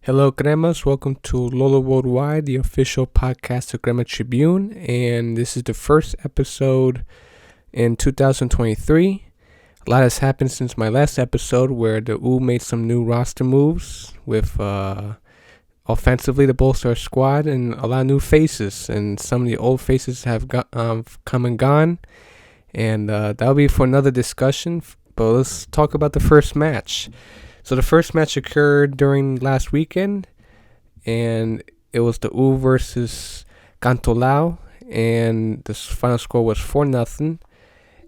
Hello, Cremas. Welcome to Lolo Worldwide, the official podcast of Crema Tribune. And this is the first episode in 2023. A lot has happened since my last episode where the U made some new roster moves with offensively to bolster our squad and a lot of new faces. And some of the old faces have come and gone. And that'll be for another discussion. But let's talk about the first match. So the first match occurred during last weekend, and it was the U versus Cantolao, and the final score was 4-0.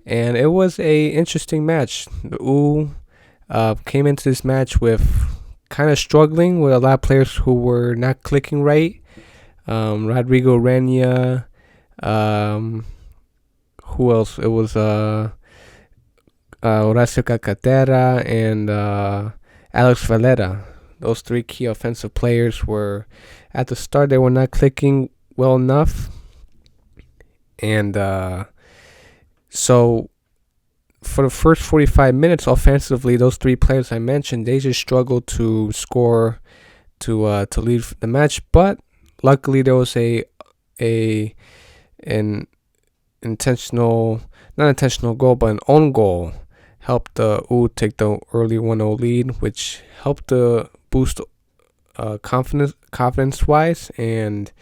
And it was a interesting match. The U came into this match with kind of struggling with a lot of players who were not clicking right. Rodrigo Renia, who else? It was Horacio Cacatera and Alex Valera. Those three key offensive players were, at the start, they were not clicking well enough. And so for the first 45 minutes offensively, those three players I mentioned, they just struggled to score to lead the match. But luckily there was an not intentional goal, but an own goal helped the U take the early 1-0 lead, which helped to boost confidence-wise. And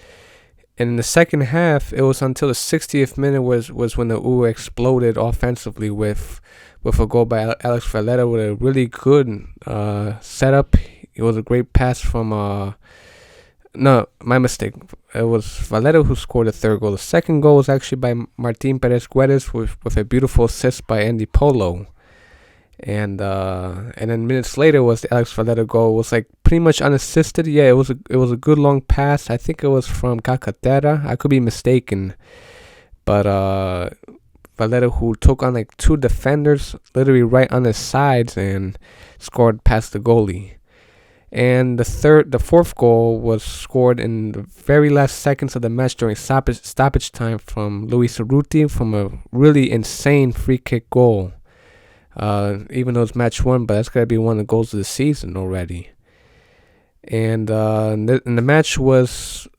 in the second half, it was until the 60th minute was when the U exploded offensively with a goal by Alex Valera with a really good setup. It was a great pass from no, my mistake. It was Valera who scored the third goal. The second goal was actually by Martin Perez Guedes with a beautiful assist by Andy Polo. And then minutes later was the Alex Valera goal. It was like pretty much unassisted. Yeah, it was a good long pass. I think it was from Cacatera. I could be mistaken, but Valera, who took on like two defenders literally right on his sides and scored past the goalie. And the fourth goal was scored in the very last seconds of the match during stoppage time from Luis Urruti from a really insane free kick goal. Even though it's match one, but that's got to be one of the goals of the season already. And the match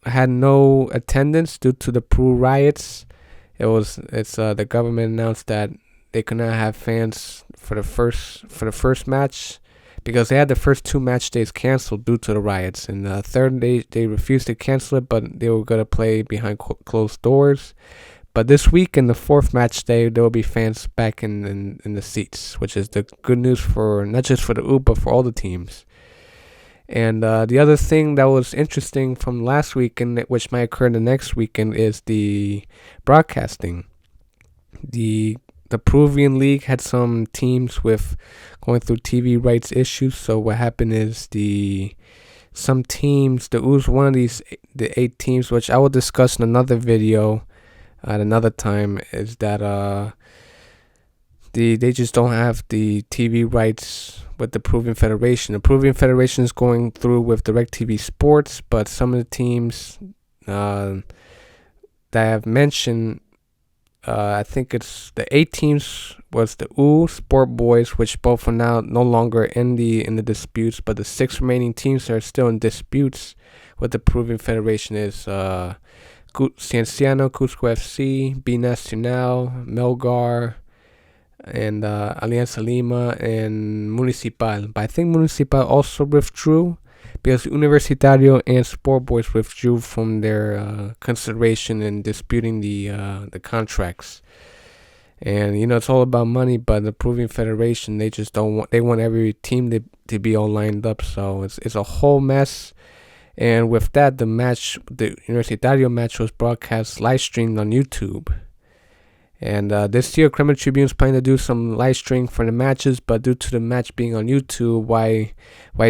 had no attendance due to the Peru riots. The government announced that they could not have fans for the first match because they had the first two match days canceled due to the riots. And the third day they refused to cancel it, but they were gonna play behind closed doors. But this week, in the fourth match day, there will be fans back in the seats, which is the good news for not just for the U, but for all the teams. And the other thing that was interesting from last weekend, which might occur the next weekend, is the broadcasting. The Peruvian League had some teams with going through TV rights issues. So what happened is some teams, the U is one of the 8 teams, which I will discuss in another video at another time, is that they just don't have the TV rights with the Peruvian Federation. The Peruvian Federation is going through with DirecTV Sports, but some of the teams that I have mentioned, I think it's the 8 teams was the U, Sport Boys, which both are now no longer in the disputes, but the 6 remaining teams that are still in disputes with the Peruvian Federation is Cienciano, Cusco FC, Binacional, Melgar, and Alianza Lima, and Municipal. But I think Municipal also withdrew because Universitario and Sport Boys withdrew from their consideration in disputing the contracts. And it's all about money, but the Peruvian Federation, they just don't want. They want every team to be all lined up. So it's a whole mess. And with that, the Universitario match was broadcast live streamed on YouTube. And this year, Crema Tribune is planning to do some live streaming for the matches, but due to the match being on YouTube, why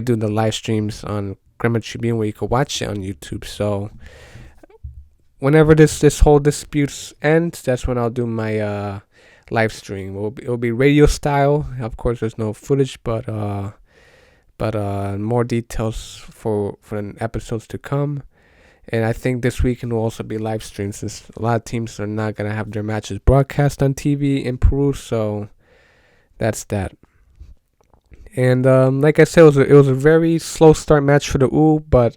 do the live streams on Crema Tribune where you can watch it on YouTube? So whenever this whole dispute ends, that's when I'll do my live stream. It'll be radio style. Of course, there's no footage, but more details for the episodes to come. And I think this weekend will also be live streamed since a lot of teams are not going to have their matches broadcast on TV in Peru. So that's that. And like I said, it was a very slow start match for the U, but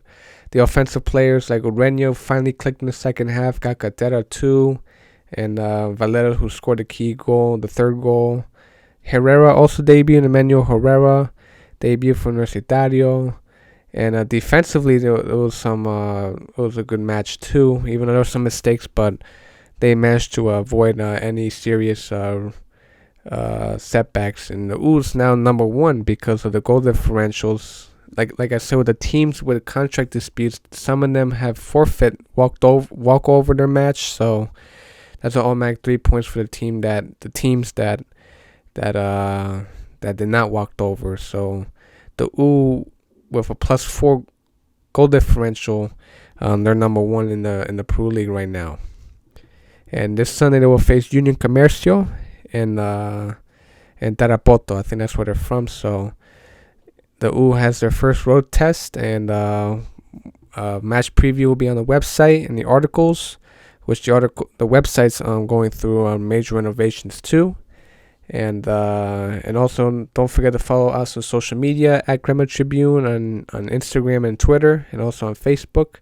the offensive players like Ureña finally clicked in the second half, got Catera 2, and Valera, who scored the key goal, the third goal. Herrera also debuted, Emmanuel Herrera debuted for Universitario. And defensively, there was it was a good match too, even though there were some mistakes, but they managed to avoid any serious setbacks. And the U's now number one because of the goal differentials. Like I said, with the teams with contract disputes, some of them have walk over their match. So that's an automatic 3 points for the teams that did not walk over. So the U with a +4 goal differential, they're number one in the Peru League right now. And this Sunday they will face Union Comercio and Tarapoto. I think that's where they're from. So the U has their first road test, and match preview will be on the website and the articles, which the website's going through major renovations too. And also don't forget to follow us on social media at Gremlin Tribune on Instagram and Twitter, and also on Facebook.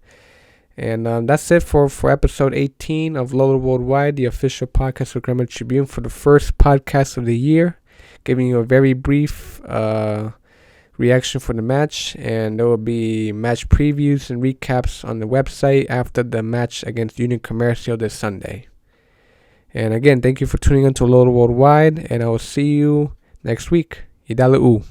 And that's it for episode 18 of Lolo Worldwide, the official podcast of Gremlin Tribune, for the first podcast of the year, giving you a very brief reaction for the match. And there will be match previews and recaps on the website after the match against Union Comercio this Sunday. And again, thank you for tuning in to Lolo Worldwide, and I will see you next week. Y dale U.